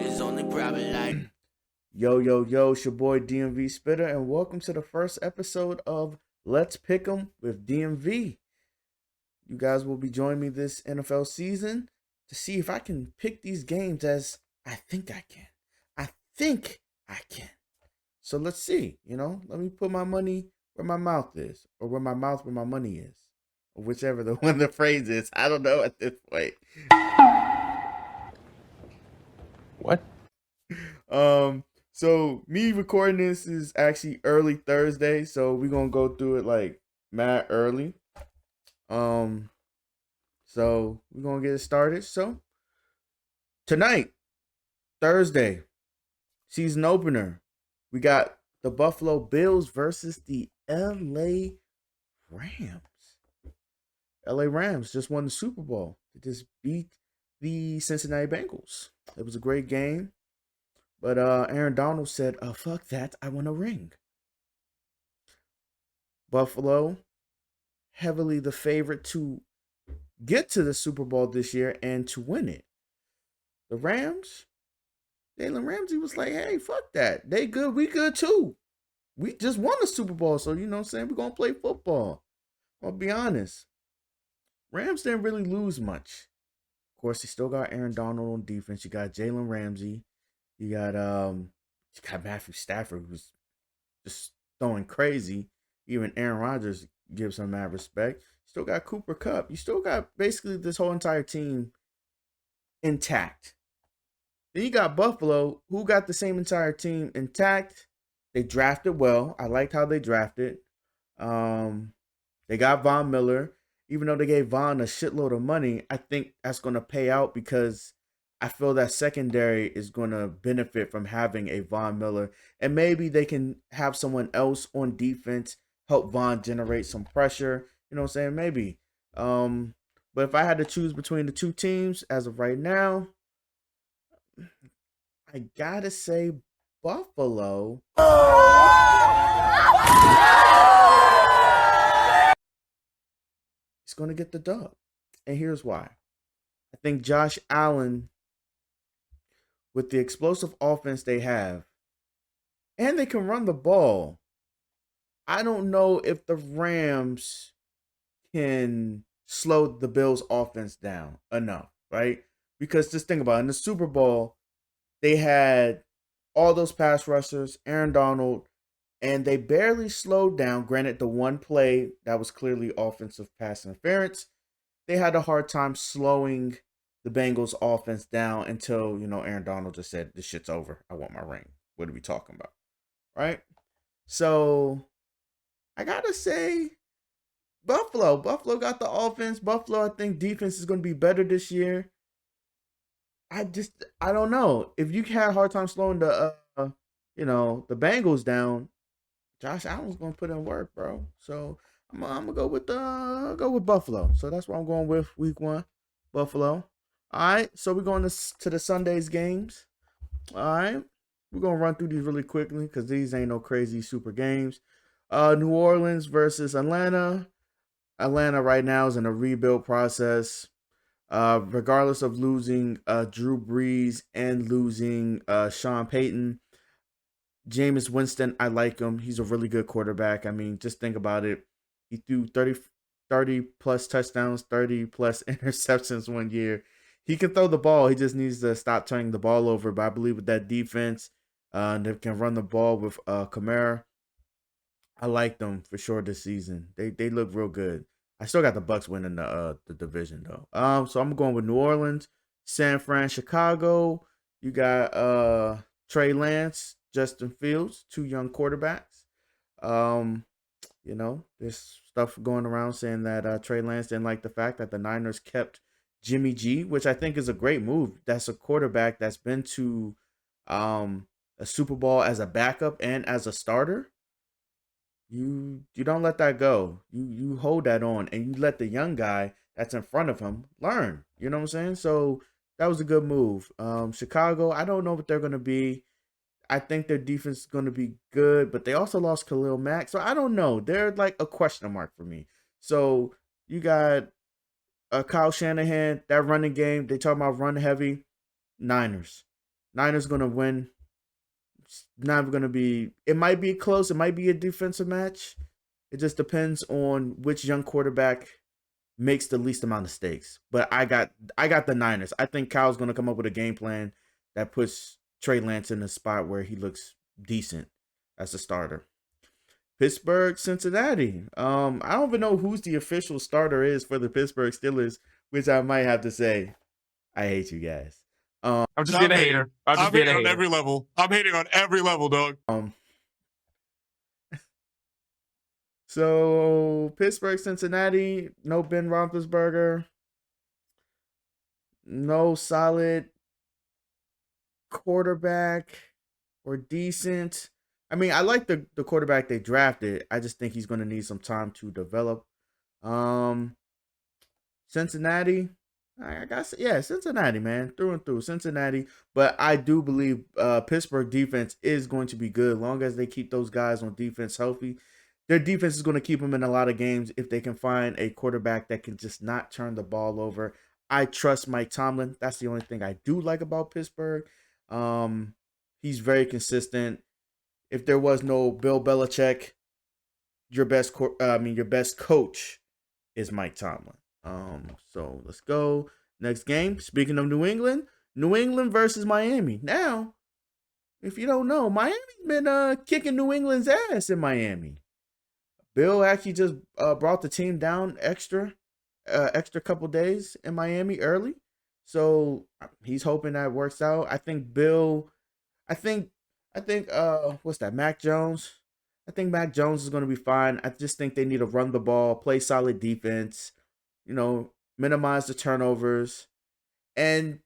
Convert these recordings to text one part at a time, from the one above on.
It's only probably like Yo, it's your boy DMV Spitter, and welcome to the first episode of Let's Pick 'em with DMV. You guys will be joining me this NFL season to see if I can pick these games as I think I can. I think I can. So let's see, let me put my money where my mouth is, or where my mouth where my money is, or whichever the one the phrase is. I don't know at this point. What? So me recording this is actually early Thursday, so we're gonna go through it like mad early. Um, so we're gonna get it started. So tonight, Thursday, season opener, we got the Buffalo Bills versus the LA Rams. LA Rams just won the Super Bowl. They just beat the Cincinnati Bengals. It was a great game. But Aaron Donald said, fuck that, I want a ring. Buffalo, heavily the favorite to get to the Super Bowl this year and to win it. The Rams, Jalen Ramsey was like, hey, fuck that. They good, we good too. We just won the Super Bowl, so you know what I'm saying? We're going to play football. I'll be honest. Rams didn't really lose much. Of course, they still got Aaron Donald on defense. You got Jalen Ramsey. You got Matthew Stafford, who's just throwing crazy. Even Aaron Rodgers gives him mad respect. You still got Cooper Kupp. You still got basically this whole entire team intact. Then you got Buffalo, who got the same entire team intact. They drafted well. I liked how they drafted. They got Von Miller. Even though they gave Von a shitload of money, I think that's going to pay out because I feel that secondary is going to benefit from having a Von Miller. And maybe they can have someone else on defense help Von generate some pressure. You know what I'm saying? Maybe. But if I had to choose between the two teams as of right now, I got to say Buffalo. It's going to get the dub. And here's why. I think Josh Allen, with the explosive offense they have, and they can run the ball, I don't know if the Rams can slow the Bills' offense down enough, right? Because just think about it. In the Super Bowl, they had all those pass rushers, Aaron Donald, and they barely slowed down. Granted, the one play that was clearly offensive pass interference, they had a hard time slowing the Bengals offense down until, Aaron Donald just said, this shit's over. I want my ring. What are we talking about? Right? So I got to say Buffalo. Buffalo got the offense. Buffalo, I think defense is going to be better this year. I don't know. If you had a hard time slowing the Bengals down, Josh Allen's going to put in work, bro. So I'm gonna go with Buffalo. So that's what I'm going with week 1, Buffalo. All right, so we're going to the Sunday's games. All right, we're going to run through these really quickly because these ain't no crazy super games. New Orleans versus Atlanta. Atlanta right now is in a rebuild process. Regardless of losing Drew Brees and losing Sean Payton, Jameis Winston, I like him. He's a really good quarterback. I mean, just think about it. He threw 30 plus touchdowns, 30 plus interceptions one year. He can throw the ball. He just needs to stop turning the ball over. But I believe with that defense, they can run the ball with Kamara. I like them for sure this season. They look real good. I still got the Bucks winning the division though. So I'm going with New Orleans, San Fran, Chicago. You got Trey Lance, Justin Fields, 2 young quarterbacks. There's stuff going around saying that Trey Lance didn't like the fact that the Niners kept Jimmy G, which I think is a great move. That's a quarterback that's been to a Super Bowl as a backup and as a starter. You don't let that go. You hold that on and you let the young guy that's in front of him learn. You know what I'm saying? So that was a good move. Chicago, I don't know what they're gonna be. I think their defense is gonna be good, but they also lost Khalil Mack. So I don't know. They're like a question mark for me. So you got Kyle Shanahan, that running game. They talk about run heavy. Niners. Niners going to win. It's not going to be. It might be close. It might be a defensive match. It just depends on which young quarterback makes the least amount of mistakes. But I got the Niners. I think Kyle's going to come up with a game plan that puts Trey Lance in a spot where he looks decent as a starter. Pittsburgh, Cincinnati. I don't even know who's the official starter is for the Pittsburgh Steelers, which I might have to say, I hate you guys. I'm just being a hater. I'm hating on every level. I'm hating on every level, dog. So Pittsburgh, Cincinnati, no Ben Roethlisberger, no solid quarterback or decent. I mean, I like the quarterback they drafted. I just think he's going to need some time to develop. Cincinnati, I got Cincinnati, man, through and through, Cincinnati. But I do believe Pittsburgh defense is going to be good, as long as they keep those guys on defense healthy. Their defense is going to keep them in a lot of games if they can find a quarterback that can just not turn the ball over. I trust Mike Tomlin. That's the only thing I do like about Pittsburgh. He's very consistent. If there was no Bill Belichick, your best coach is Mike Tomlin. So let's go. Next game. Speaking of New England versus Miami. Now, if you don't know, Miami's been kicking New England's ass in Miami. Bill actually just brought the team down extra couple days in Miami early. So he's hoping that works out. I think what's that? Mac Jones. I think Mac Jones is going to be fine. I just think they need to run the ball, play solid defense, minimize the turnovers. And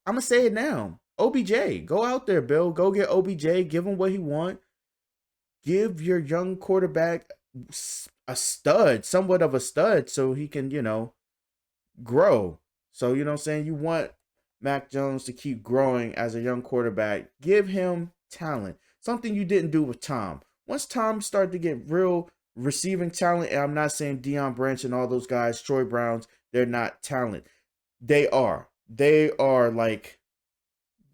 I'm going to say it now. OBJ, go out there, Bill. Go get OBJ. Give him what he wants. Give your young quarterback a stud, somewhat of a stud, so he can, grow. So, you know what I'm saying? You want Mac Jones to keep growing as a young quarterback. Give him talent. Something you didn't do with Tom. Once Tom started to get real receiving talent, and I'm not saying Deion Branch and all those guys, Troy Browns, they're not talent. They are. They are like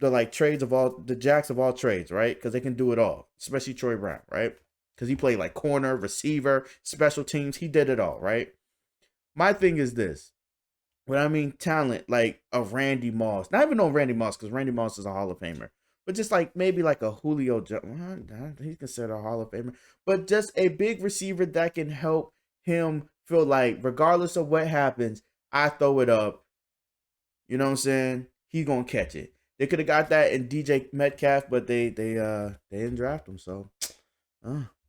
the trades of all the jacks of all trades, right? Because they can do it all, especially Troy Brown, right? Because he played like corner, receiver, special teams. He did it all, right? My thing is this. When I mean talent, like a Randy Moss. Not even on Randy Moss, because Randy Moss is a Hall of Famer. But just like maybe like a Julio Jones. He's considered a Hall of Famer. But just a big receiver that can help him feel like, regardless of what happens, I throw it up. You know what I'm saying? He's going to catch it. They could have got that in DJ Metcalf, but they didn't draft him. So,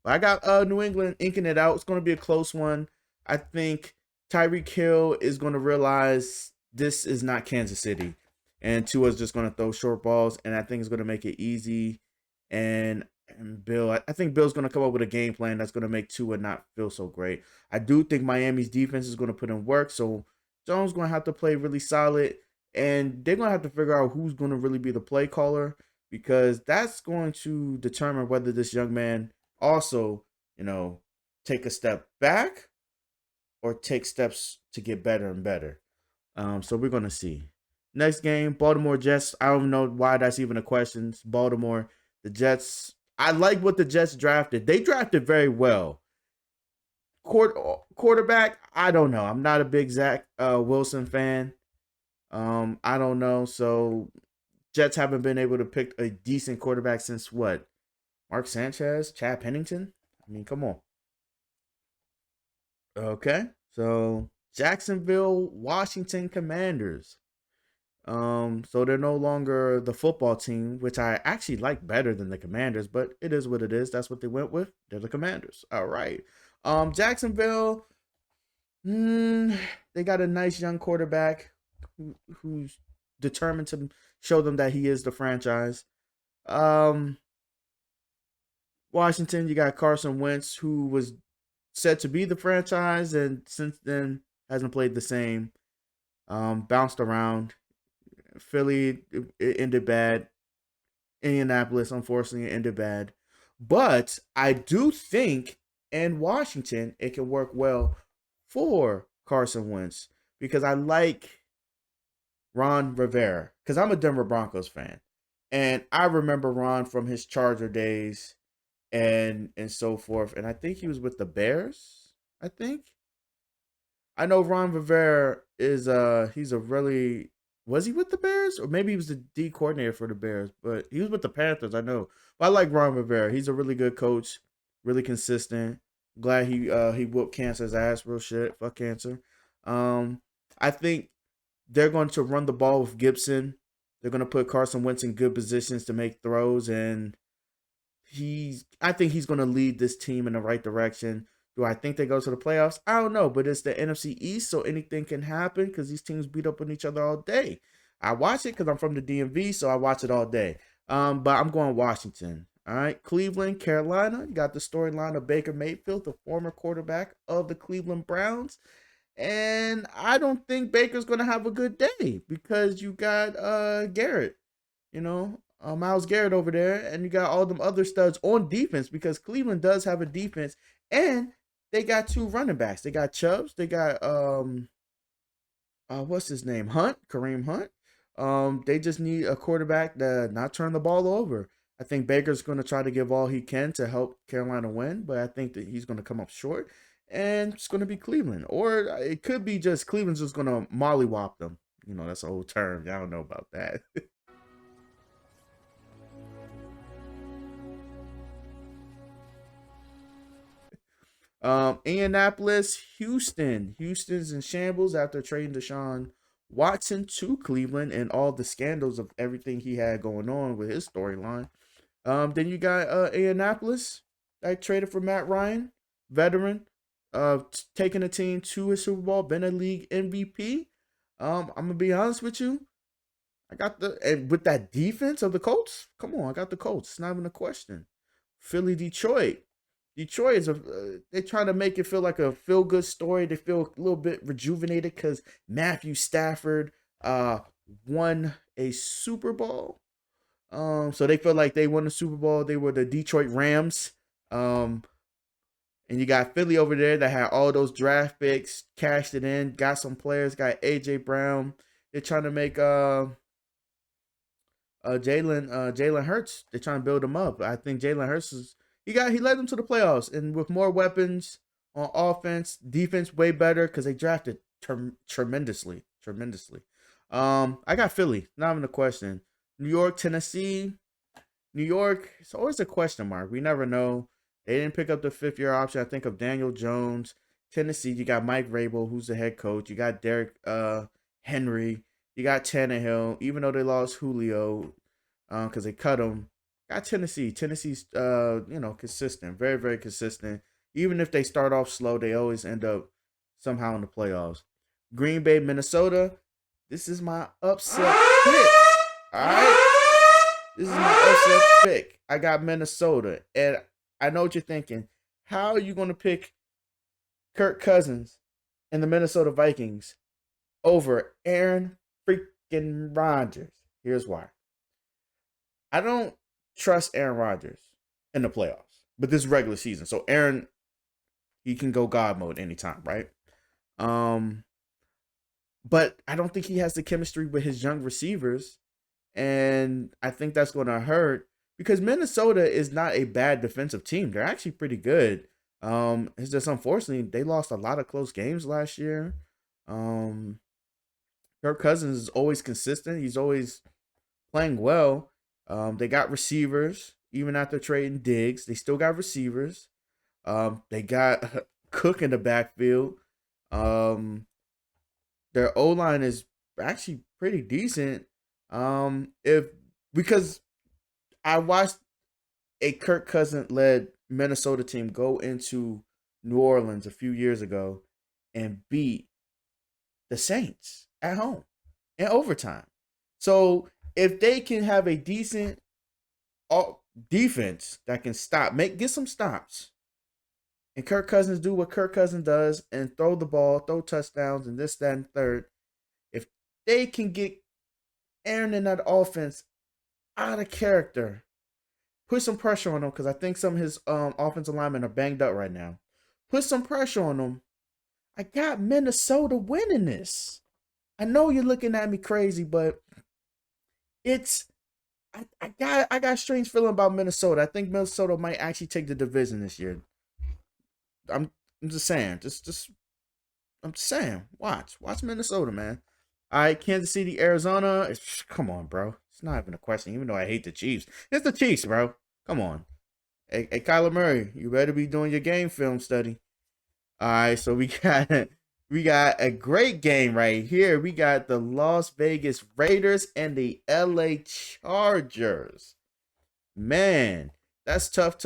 I got New England inking it out. It's going to be a close one. I think Tyreek Hill is going to realize this is not Kansas City. And Tua's just going to throw short balls. And I think it's going to make it easy. And Bill, I think Bill's going to come up with a game plan that's going to make Tua not feel so great. I do think Miami's defense is going to put in work. So Jones is going to have to play really solid. And they're going to have to figure out who's going to really be the play caller. Because that's going to determine whether this young man also, take a step back or take steps to get better and better. So we're going to see. Next game, Baltimore Jets. I don't know why that's even a question. It's Baltimore. The Jets, I like what the Jets drafted. They drafted very well. Quarterback, I don't know. I'm not a big Zach Wilson fan. I don't know. So Jets haven't been able to pick a decent quarterback since what? Mark Sanchez, Chad Pennington? I mean, come on. Okay. So Jacksonville, Washington Commanders. So they're no longer the football team, which I actually like better than the Commanders, but it is what it is. That's what they went with. They're the Commanders. All right. Jacksonville, they got a nice young quarterback who's determined to show them that he is the franchise. Washington, you got Carson Wentz, who was said to be the franchise, and since then hasn't played the same. Bounced around. Philly, it ended bad. Indianapolis, unfortunately, it ended bad. But I do think in Washington, it can work well for Carson Wentz because I like Ron Rivera because I'm a Denver Broncos fan. And I remember Ron from his Charger days and so forth. And I think he was with the Bears. I think. I know Ron Rivera is he's a really, was he with the Bears? Or maybe he was the D coordinator for the Bears, but he was with the Panthers, I know. But I like Ron Rivera. He's a really good coach, really consistent. Glad he whooped cancer's ass, real shit. Fuck cancer. I think they're going to run the ball with Gibson. They're going to put Carson Wentz in good positions to make throws, and I think he's going to lead this team in the right direction. Do I think they go to the playoffs? I don't know, but it's the NFC East, so anything can happen because these teams beat up on each other all day. I watch it because I'm from the DMV, so I watch it all day. But I'm going Washington. All right, Cleveland, Carolina. You got the storyline of Baker Mayfield, the former quarterback of the Cleveland Browns. And I don't think Baker's going to have a good day because you got Garrett, Myles Garrett over there, and you got all them other studs on defense because Cleveland does have a defense, and they got 2 running backs. They got Chubbs. They got what's his name? Kareem Hunt. They just need a quarterback to not turn the ball over. I think Baker's going to try to give all he can to help Carolina win, but I think that he's going to come up short, and it's going to be Cleveland. Or it could be just Cleveland's just going to mollywop them. That's an old term. I don't know about that. Indianapolis, Houston. Houston's in shambles after trading Deshaun Watson to Cleveland and all the scandals of everything he had going on with his storyline. Then you got Indianapolis. I traded for Matt Ryan, veteran, taking a team to a Super Bowl, been a league MVP. I'm gonna be honest with you. And with that defense of the Colts, come on, I got the Colts. It's not even a question. Philly, Detroit. Detroit is they're trying to make it feel like a feel-good story. They feel a little bit rejuvenated because Matthew Stafford won a Super Bowl. So they feel like they won the Super Bowl. They were the Detroit Rams. And you got Philly over there that had all those draft picks, cashed it in, got some players, got AJ Brown. They're trying to make Jalen Hurts. They're trying to build him up. I think Jalen Hurts he led them to the playoffs, and with more weapons on offense, defense way better because they drafted tremendously. I got Philly, not even a question. New York, Tennessee. New York, it's always a question mark. We never know. They didn't pick up the 5th-year option, I think, of Daniel Jones. Tennessee, you got Mike Vrabel, who's the head coach. You got Derek Henry. You got Tannehill, even though they lost Julio because they cut him. Got Tennessee. Tennessee's, consistent. Very, very consistent. Even if they start off slow, they always end up somehow in the playoffs. Green Bay, Minnesota. This is my upset pick. All right? This is my upset pick. I got Minnesota. And I know what you're thinking. How are you going to pick Kirk Cousins and the Minnesota Vikings over Aaron freaking Rodgers? Here's why. I don't trust Aaron Rodgers in the playoffs, but this is regular season. So Aaron, he can go God mode anytime, right? But I don't think he has the chemistry with his young receivers, and I think that's going to hurt because Minnesota is not a bad defensive team. They're actually pretty good. It's just unfortunately they lost a lot of close games last year. Kirk Cousins is always consistent. He's always playing well. They got receivers. Even after trading Diggs, they still got receivers. They got Cook in the backfield. Their O-line is actually pretty decent. Because I watched a Kirk Cousins-led Minnesota team go into New Orleans a few years ago and beat the Saints at home in overtime. So if they can have a decent defense that can get some stops, and Kirk Cousins do what Kirk Cousins does and throw the ball, throw touchdowns, and this, that, and third, if they can get Aaron in that offense out of character, put some pressure on him because I think some of his offensive linemen are banged up right now. Put some pressure on him. I got Minnesota winning this. I know you're looking at me crazy, but it's I got a strange feeling about Minnesota. I think Minnesota might actually take the division this year. I'm just saying. I'm just saying. Watch Minnesota, man. All right, Kansas City, Arizona. Come on, bro. It's not even a question. Even though I hate the Chiefs, it's the Chiefs, bro. Come on. Hey, Kyler Murray, you better be doing your game film study. All right, so we got a great game right here. We got the Las Vegas Raiders and the LA Chargers. Man, that's tough.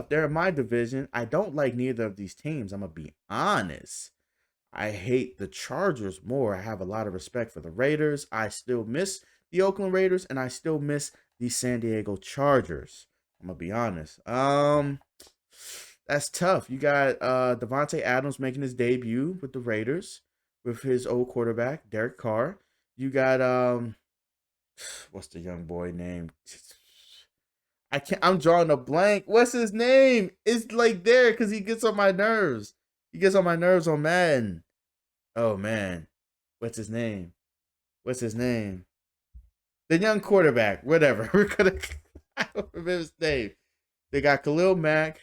They're in my division. I don't like neither of these teams. I'm gonna be honest. I hate the Chargers more. I have a lot of respect for the Raiders. I still miss the Oakland Raiders, and I still miss the San Diego Chargers. I'm gonna be honest. That's tough. You got Devontae Adams making his debut with the Raiders with his old quarterback, Derek Carr. You got what's the young boy name? I'm drawing a blank. What's his name? It's like there because he gets on my nerves. He gets on my nerves on Madden. Oh man. What's his name? The young quarterback. Whatever. I don't remember his name. They got Khalil Mack.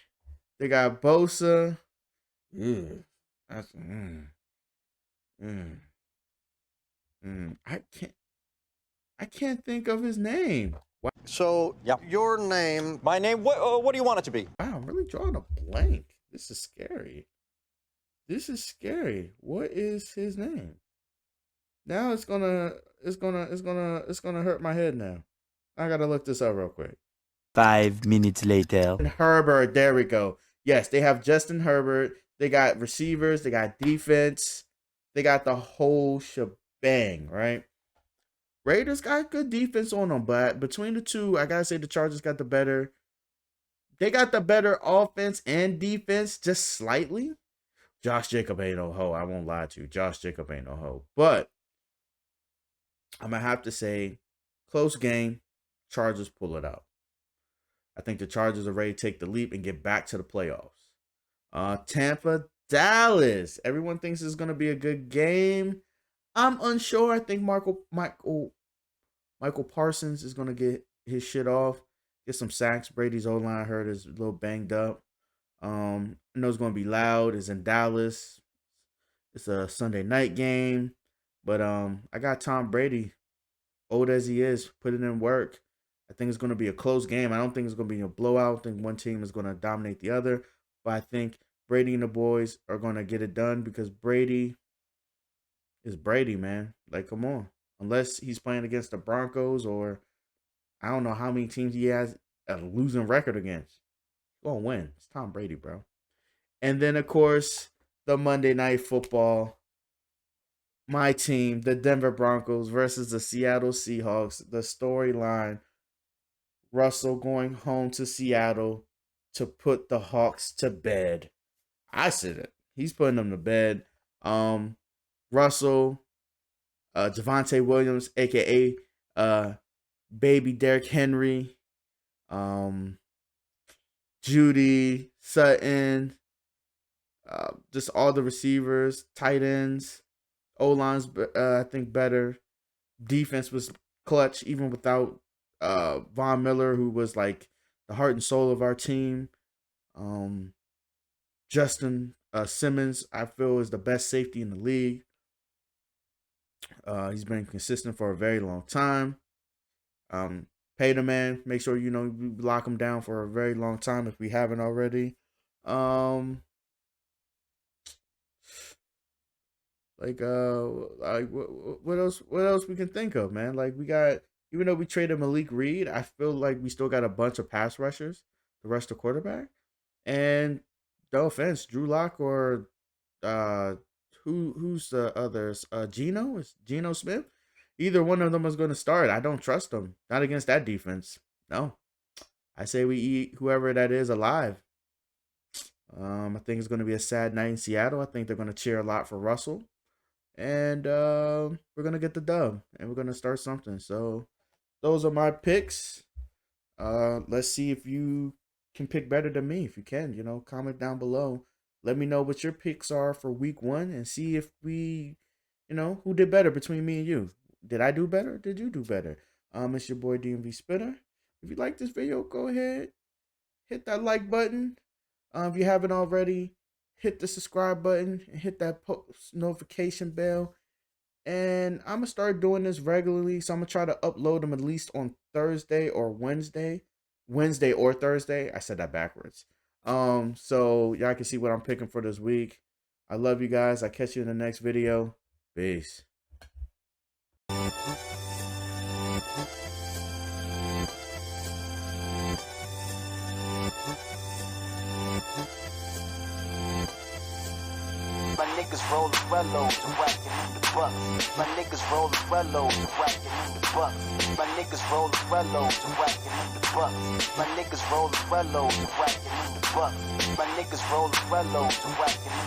They got Bosa. That's I can't think of his name. Wow. So your name, my name. What do you want it to be? Wow, I'm really drawing a blank. This is scary. What is his name? Now it's gonna hurt my head now. I gotta look this up real quick. 5 minutes later. Herbert, there we go. Yes, they have Justin Herbert. They got receivers. They got defense. They got the whole shebang, right? Raiders got good defense on them, but between the two, I gotta say the Chargers got the better. They got the better offense and defense, just slightly. Josh Jacob ain't no hoe. I won't lie to you. Josh Jacob ain't no hoe. But I'm gonna have to say, close game. Chargers pull it out. I think the Chargers are ready to take the leap and get back to the playoffs. Tampa, Dallas. Everyone thinks it's going to be a good game. I'm unsure. I think Michael Parsons is going to get his shit off, get some sacks. Brady's O-line, I heard, is a little banged up. I know it's going to be loud. It's in Dallas. It's a Sunday night game. But I got Tom Brady, old as he is, putting in work. I think it's going to be a close game. I don't think it's going to be a blowout. I think one team is going to dominate the other. But I think Brady and the boys are going to get it done because Brady is Brady, man. Like, come on. Unless he's playing against the Broncos or I don't know how many teams he has a losing record against. He's going to win. It's Tom Brady, bro. And then, of course, the Monday Night Football. My team, the Denver Broncos versus the Seattle Seahawks. The storyline. Russell going home to Seattle to put the Hawks to bed. I said it. He's putting them to bed. Russell, Javonte Williams, a.k.a. Baby Derrick Henry, Judy, Sutton, just all the receivers, tight ends, O-line's, I think, better. Defense was clutch, even without Von Miller, who was like the heart and soul of our team. Justin Simmons, I feel, is the best safety in the league. He's been consistent for a very long time. Pay the man. Make sure you lock him down for a very long time if we haven't already. What else we can think of, man? Like, we got, even though we traded Malik Reed, I feel like we still got a bunch of pass rushers to rush the quarterback. And no offense, Drew Lock or who's the others? Geno? Is Geno Smith? Either one of them is going to start. I don't trust them. Not against that defense. No. I say we eat whoever that is alive. I think it's going to be a sad night in Seattle. I think they're going to cheer a lot for Russell. And we're going to get the dub. And we're going to start something. So those are my picks. Let's see if you can pick better than me. If you can, comment down below. Let me know what your picks are for week 1 and see if we, who did better between me and you. Did I do better? Did you do better? It's your boy DMV Spitter. If you like this video, go ahead, hit that like button. If you haven't already, hit the subscribe button and hit that post notification bell. And I'm gonna start doing this regularly, so I'm gonna try to upload them at least on Thursday or Wednesday or Thursday. I said that backwards. So y'all can see what I'm picking for this week. I love you guys. I'll catch you in the next video. Peace. My niggas roll the rellos and whacking in the bucks. My niggas roll the rellos and whacking in the bucks. My niggas roll the rellos and whacking in the bucks. My niggas roll the rellos and whacking in the bucks. My niggas roll the rellos and whacking in the bucks.